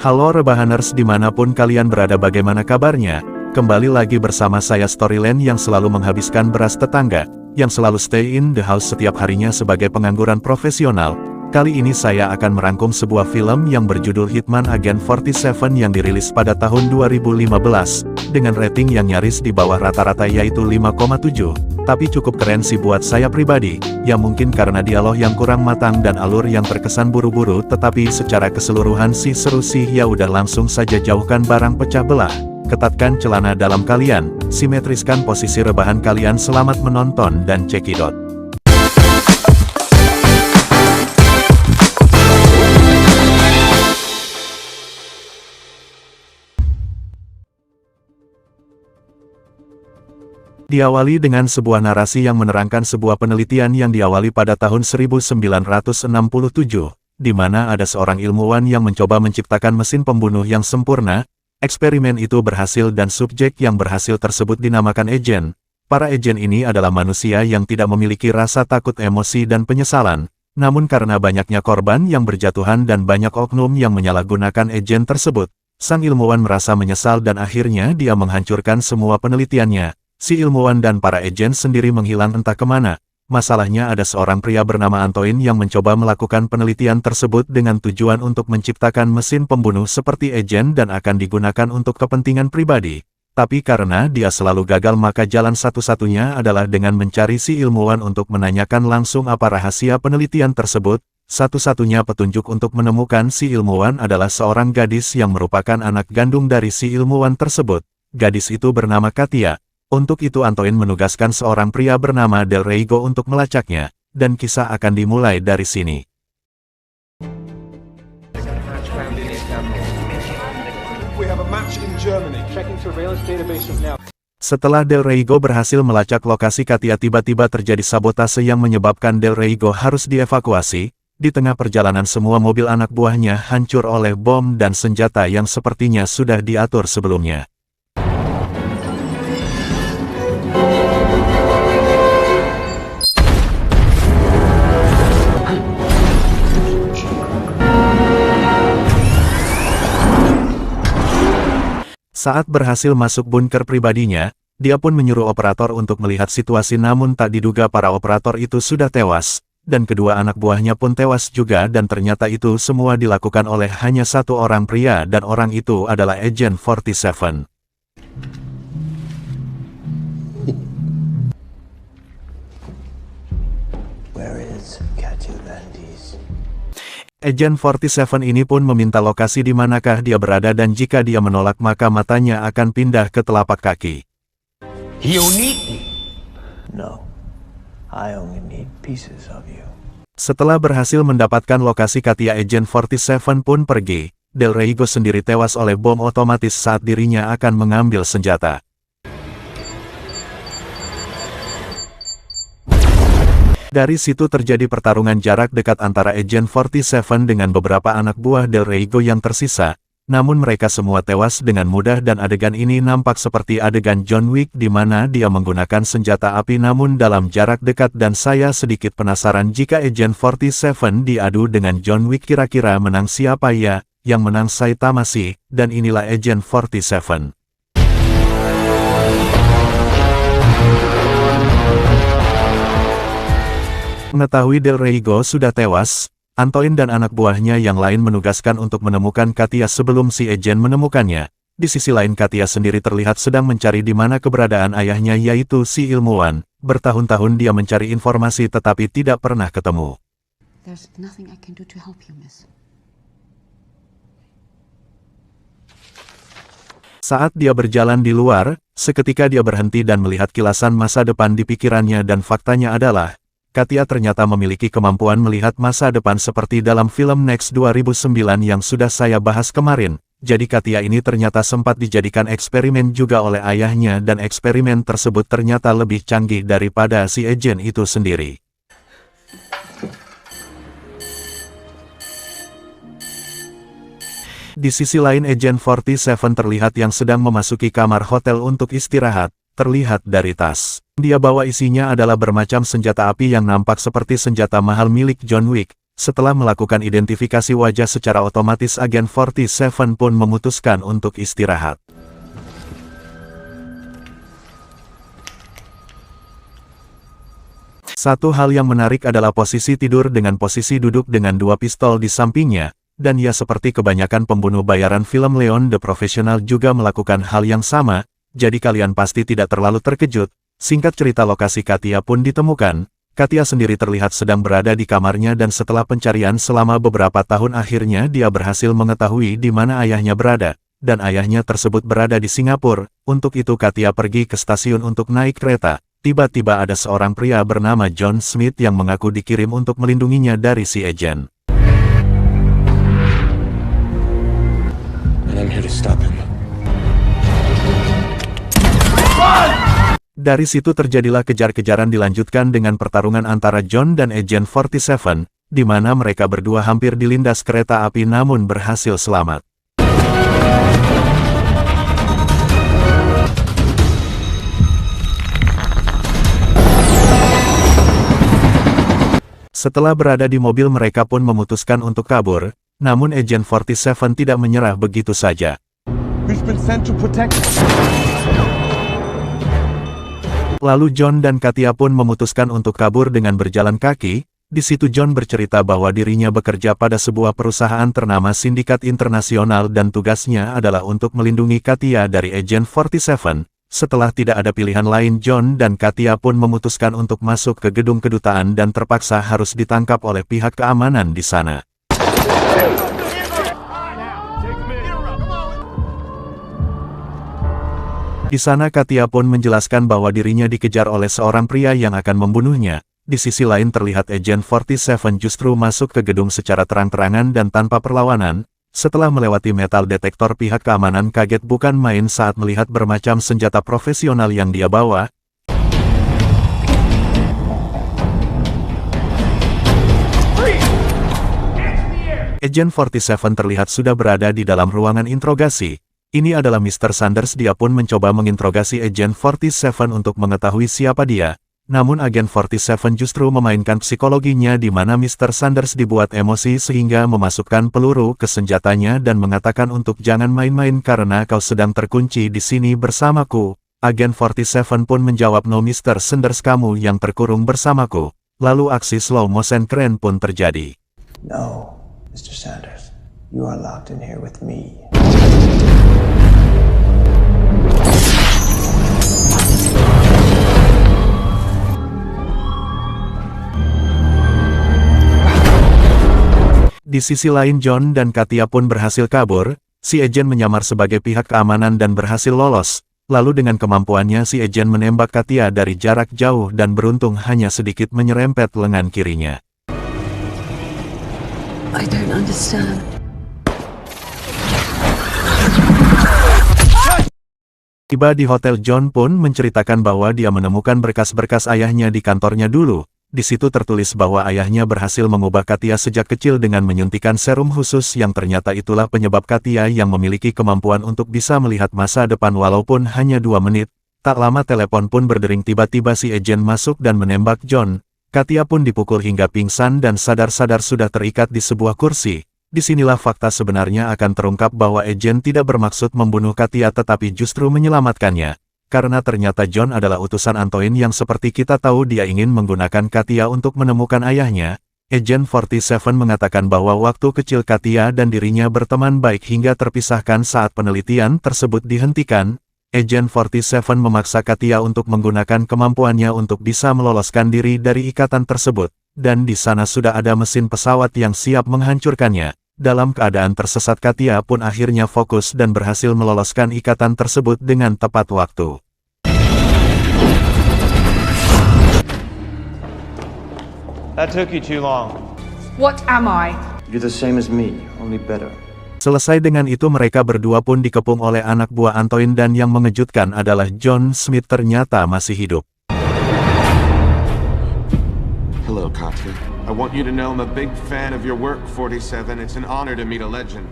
Halo Rebahaners dimanapun kalian berada, bagaimana kabarnya? Kembali lagi bersama saya Storyland yang selalu menghabiskan beras tetangga, yang selalu stay in the house setiap harinya sebagai pengangguran profesional. Kali ini saya akan merangkum sebuah film yang berjudul Hitman Agent 47 yang dirilis pada tahun 2015, dengan rating yang nyaris di bawah rata-rata yaitu 5,7. Tapi cukup keren sih buat saya pribadi, ya mungkin karena dialog yang kurang matang dan alur yang terkesan buru-buru, tetapi secara keseluruhan sih seru sih. Ya udah langsung saja, jauhkan barang pecah belah, ketatkan celana dalam kalian, simetriskan posisi rebahan kalian, selamat menonton dan cekidot. Diawali dengan sebuah narasi yang menerangkan sebuah penelitian yang diawali pada tahun 1967, di mana ada seorang ilmuwan yang mencoba menciptakan mesin pembunuh yang sempurna. Eksperimen itu berhasil dan subjek yang berhasil tersebut dinamakan agen. Para agen ini adalah manusia yang tidak memiliki rasa takut, emosi dan penyesalan. Namun karena banyaknya korban yang berjatuhan dan banyak oknum yang menyalahgunakan agen tersebut, sang ilmuwan merasa menyesal dan akhirnya dia menghancurkan semua penelitiannya. Si ilmuwan dan para agen sendiri menghilang entah kemana. Masalahnya ada seorang pria bernama Antoine yang mencoba melakukan penelitian tersebut dengan tujuan untuk menciptakan mesin pembunuh seperti agen dan akan digunakan untuk kepentingan pribadi. Tapi karena dia selalu gagal, maka jalan satu-satunya adalah dengan mencari si ilmuwan untuk menanyakan langsung apa rahasia penelitian tersebut. Satu-satunya petunjuk untuk menemukan si ilmuwan adalah seorang gadis yang merupakan anak gandung dari si ilmuwan tersebut. Gadis itu bernama Katia. Untuk itu Antoine menugaskan seorang pria bernama Del Reigo untuk melacaknya, dan kisah akan dimulai dari sini. Setelah Del Reigo berhasil melacak lokasi Katia, tiba-tiba terjadi sabotase yang menyebabkan Del Reigo harus dievakuasi. Di tengah perjalanan semua mobil anak buahnya hancur oleh bom dan senjata yang sepertinya sudah diatur sebelumnya. Saat berhasil masuk bunker pribadinya, dia pun menyuruh operator untuk melihat situasi, namun tak diduga para operator itu sudah tewas, dan kedua anak buahnya pun tewas juga, dan ternyata itu semua dilakukan oleh hanya satu orang pria, dan orang itu adalah Agent 47. Agent 47 ini pun meminta lokasi di manakah dia berada, dan jika dia menolak maka matanya akan pindah ke telapak kaki. You need me. No, I only need pieces of you. Setelah berhasil mendapatkan lokasi Katia, Agent 47 pun pergi. Del Reigo sendiri tewas oleh bom otomatis saat dirinya akan mengambil senjata. Dari situ terjadi pertarungan jarak dekat antara Agent 47 dengan beberapa anak buah Del Reigo yang tersisa, namun mereka semua tewas dengan mudah, dan adegan ini nampak seperti adegan John Wick di mana dia menggunakan senjata api namun dalam jarak dekat, dan saya sedikit penasaran jika Agent 47 diadu dengan John Wick, kira-kira menang siapa ya? Yang menang Saitama sih, dan inilah Agent 47. Mengetahui Del Reigo sudah tewas, Antoine dan anak buahnya yang lain menugaskan untuk menemukan Katia sebelum si agen menemukannya. Di sisi lain Katia sendiri terlihat sedang mencari di mana keberadaan ayahnya, yaitu si ilmuwan. Bertahun-tahun dia mencari informasi tetapi tidak pernah ketemu. Saat dia berjalan di luar, seketika dia berhenti dan melihat kilasan masa depan di pikirannya, dan faktanya adalah Katia ternyata memiliki kemampuan melihat masa depan seperti dalam film Next 2009 yang sudah saya bahas kemarin. Jadi Katia ini ternyata sempat dijadikan eksperimen juga oleh ayahnya, dan eksperimen tersebut ternyata lebih canggih daripada si agen itu sendiri. Di sisi lain Agent 47 terlihat yang sedang memasuki kamar hotel untuk istirahat. Terlihat dari tas dia bawa isinya adalah bermacam senjata api yang nampak seperti senjata mahal milik John Wick. Setelah melakukan identifikasi wajah secara otomatis, agen 47 pun memutuskan untuk istirahat. Satu hal yang menarik adalah posisi tidur dengan posisi duduk dengan dua pistol di sampingnya, dan ya seperti kebanyakan pembunuh bayaran film Leon the Professional juga melakukan hal yang sama, jadi kalian pasti tidak terlalu terkejut. Singkat cerita, lokasi Katia pun ditemukan. Katia sendiri terlihat sedang berada di kamarnya dan setelah pencarian selama beberapa tahun akhirnya dia berhasil mengetahui di mana ayahnya berada, dan ayahnya tersebut berada di Singapura. Untuk itu Katia pergi ke stasiun untuk naik kereta. Tiba-tiba ada seorang pria bernama John Smith yang mengaku dikirim untuk melindunginya dari si agen. And I'm here to stop him. Dari situ terjadilah kejar-kejaran dilanjutkan dengan pertarungan antara John dan Agent 47, di mana mereka berdua hampir dilindas kereta api namun berhasil selamat. Setelah berada di mobil, mereka pun memutuskan untuk kabur, namun Agent 47 tidak menyerah begitu saja. Lalu John dan Katia pun memutuskan untuk kabur dengan berjalan kaki. Di situ John bercerita bahwa dirinya bekerja pada sebuah perusahaan ternama Sindikat Internasional dan tugasnya adalah untuk melindungi Katia dari Agent 47. Setelah tidak ada pilihan lain, John dan Katia pun memutuskan untuk masuk ke gedung kedutaan dan terpaksa harus ditangkap oleh pihak keamanan di sana. Di sana Katia pun menjelaskan bahwa dirinya dikejar oleh seorang pria yang akan membunuhnya. Di sisi lain terlihat Agent 47 justru masuk ke gedung secara terang-terangan dan tanpa perlawanan. Setelah melewati metal detektor, pihak keamanan kaget bukan main saat melihat bermacam senjata profesional yang dia bawa. Agent 47 terlihat sudah berada di dalam ruangan interogasi. Ini adalah Mr. Sanders. Dia pun mencoba menginterogasi Agent 47 untuk mengetahui siapa dia. Namun agen 47 justru memainkan psikologinya di mana Mr. Sanders dibuat emosi sehingga memasukkan peluru ke senjatanya dan mengatakan untuk jangan main-main karena kau sedang terkunci di sini bersamaku. Agen 47 pun menjawab, no Mr. Sanders, kamu yang terkurung bersamaku. Lalu aksi slow motion keren pun terjadi. No, Mr. Sanders. You are locked in here with me. Di sisi lain John dan Katia pun berhasil kabur. Si agen menyamar sebagai pihak keamanan dan berhasil lolos. Lalu dengan kemampuannya si agen menembak Katia dari jarak jauh dan beruntung hanya sedikit menyerempet lengan kirinya. I don't understand. Tiba di hotel, John pun menceritakan bahwa dia menemukan berkas-berkas ayahnya di kantornya dulu. Di situ tertulis bahwa ayahnya berhasil mengubah Katia sejak kecil dengan menyuntikkan serum khusus yang ternyata itulah penyebab Katia yang memiliki kemampuan untuk bisa melihat masa depan walaupun hanya 2 menit. Tak lama telepon pun berdering, tiba-tiba si agen masuk dan menembak John. Katia pun dipukul hingga pingsan dan sadar-sadar sudah terikat di sebuah kursi. Disinilah fakta sebenarnya akan terungkap bahwa agen tidak bermaksud membunuh Katia tetapi justru menyelamatkannya. Karena ternyata John adalah utusan Antoine yang seperti kita tahu dia ingin menggunakan Katia untuk menemukan ayahnya. Agent 47 mengatakan bahwa waktu kecil Katia dan dirinya berteman baik hingga terpisahkan saat penelitian tersebut dihentikan. Agent 47 memaksa Katia untuk menggunakan kemampuannya untuk bisa meloloskan diri dari ikatan tersebut. Dan di sana sudah ada mesin pesawat yang siap menghancurkannya. Dalam keadaan tersesat Katia pun akhirnya fokus dan berhasil meloloskan ikatan tersebut dengan tepat waktu. That took you too long. What am I? You're the same as me, only better. Selesai dengan itu mereka berdua pun dikepung oleh anak buah Antoine dan yang mengejutkan adalah John Smith ternyata masih hidup. Hello, Katya. I want you to know I'm a big fan of your work, 47. It's an honor to meet a legend.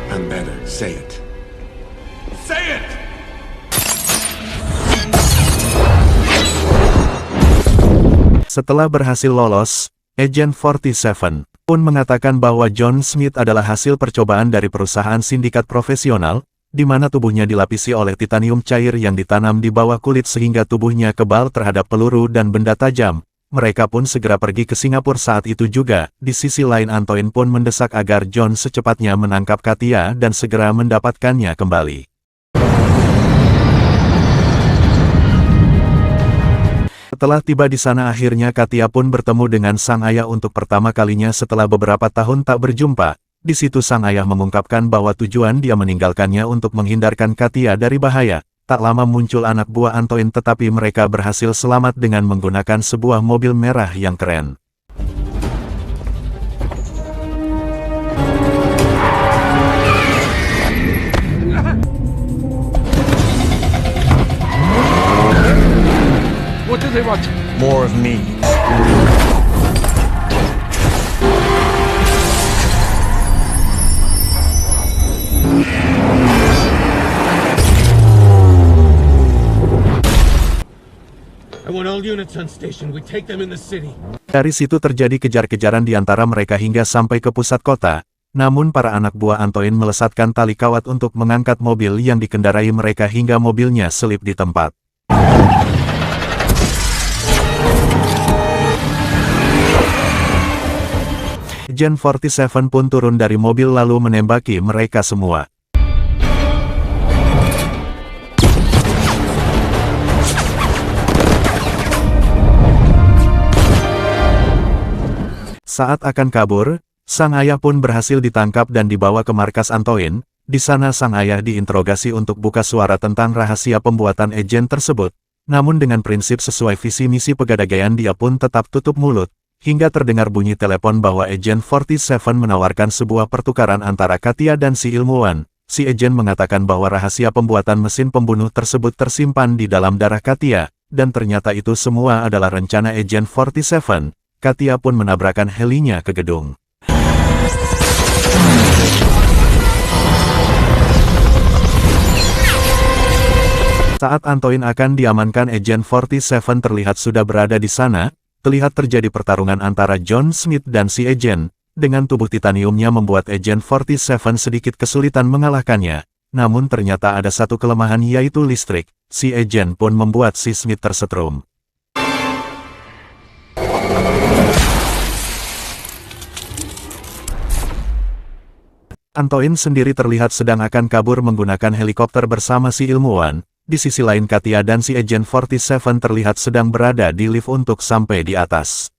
I'm better. Say it. Say it! Setelah berhasil lolos, Agent 47 pun mengatakan bahwa John Smith adalah hasil percobaan dari perusahaan sindikat profesional, di mana tubuhnya dilapisi oleh titanium cair yang ditanam di bawah kulit sehingga tubuhnya kebal terhadap peluru dan benda tajam. Mereka pun segera pergi ke Singapura saat itu juga. Di sisi lain Antoine pun mendesak agar John secepatnya menangkap Katia dan segera mendapatkannya kembali. Setelah tiba di sana akhirnya Katia pun bertemu dengan sang ayah untuk pertama kalinya setelah beberapa tahun tak berjumpa. Di situ sang ayah mengungkapkan bahwa tujuan dia meninggalkannya untuk menghindarkan Katia dari bahaya. Tak lama muncul anak buah Antoine tetapi mereka berhasil selamat dengan menggunakan sebuah mobil merah yang keren. What do they want? More of me. I want all units on station. We take them in the city. Dari situ terjadi kejar-kejaran di antara mereka hingga sampai ke pusat kota. Namun para anak buah Antoine melesatkan tali kawat untuk mengangkat mobil yang dikendarai mereka hingga mobilnya selip di tempat. Agent 47 pun turun dari mobil lalu menembaki mereka semua. Saat akan kabur, sang ayah pun berhasil ditangkap dan dibawa ke markas Antoine. Di sana sang ayah diinterogasi untuk buka suara tentang rahasia pembuatan agen tersebut. Namun dengan prinsip sesuai visi misi pegadaian dia pun tetap tutup mulut. Hingga terdengar bunyi telepon bahwa Agent 47 menawarkan sebuah pertukaran antara Katia dan si ilmuwan. Si agen mengatakan bahwa rahasia pembuatan mesin pembunuh tersebut tersimpan di dalam darah Katia. Dan ternyata itu semua adalah rencana Agent 47. Katia pun menabrakkan helinya ke gedung. Saat Antoine akan diamankan, Agent 47 terlihat sudah berada di sana. Terlihat terjadi pertarungan antara John Smith dan si agen. Dengan tubuh titaniumnya membuat Agent 47 sedikit kesulitan mengalahkannya. Namun ternyata ada satu kelemahan yaitu listrik. Si agen pun membuat si Smith tersetrum. Antoine sendiri terlihat sedang akan kabur menggunakan helikopter bersama si ilmuwan. Di sisi lain Katia dan si Agent 47 terlihat sedang berada di lift untuk sampai di atas.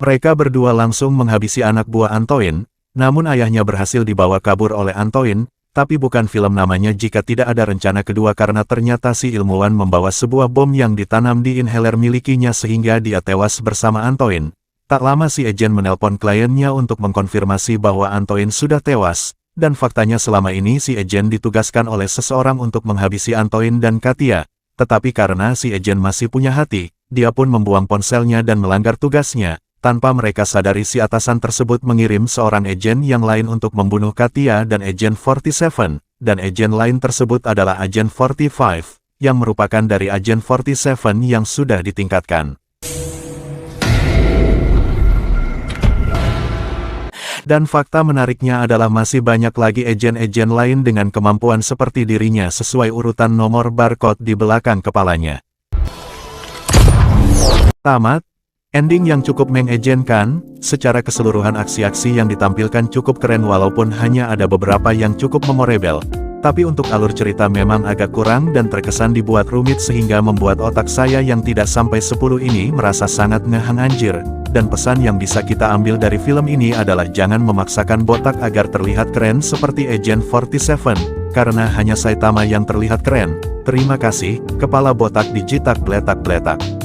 Mereka berdua langsung menghabisi anak buah Antoine, namun ayahnya berhasil dibawa kabur oleh Antoine. Tapi bukan film namanya jika tidak ada rencana kedua karena ternyata si ilmuwan membawa sebuah bom yang ditanam di inhaler milikinya sehingga dia tewas bersama Antoine. Tak lama si agen menelpon kliennya untuk mengkonfirmasi bahwa Antoine sudah tewas, dan faktanya selama ini si agen ditugaskan oleh seseorang untuk menghabisi Antoine dan Katia. Tetapi karena si agen masih punya hati, dia pun membuang ponselnya dan melanggar tugasnya. Tanpa mereka sadari si atasan tersebut mengirim seorang agen yang lain untuk membunuh Katia dan Agent 47, dan agen lain tersebut adalah Agent 45, yang merupakan dari Agent 47 yang sudah ditingkatkan. Dan fakta menariknya adalah masih banyak lagi agen-agen lain dengan kemampuan seperti dirinya sesuai urutan nomor barcode di belakang kepalanya. Tamat. Ending yang cukup mengagenkan, secara keseluruhan aksi-aksi yang ditampilkan cukup keren walaupun hanya ada beberapa yang cukup memorable. Tapi untuk alur cerita memang agak kurang dan terkesan dibuat rumit sehingga membuat otak saya yang tidak sampai 10 ini merasa sangat ngehang anjir. Dan pesan yang bisa kita ambil dari film ini adalah jangan memaksakan botak agar terlihat keren seperti Agent 47, karena hanya Saitama yang terlihat keren. Terima kasih, kepala botak dijitak beletak-beletak.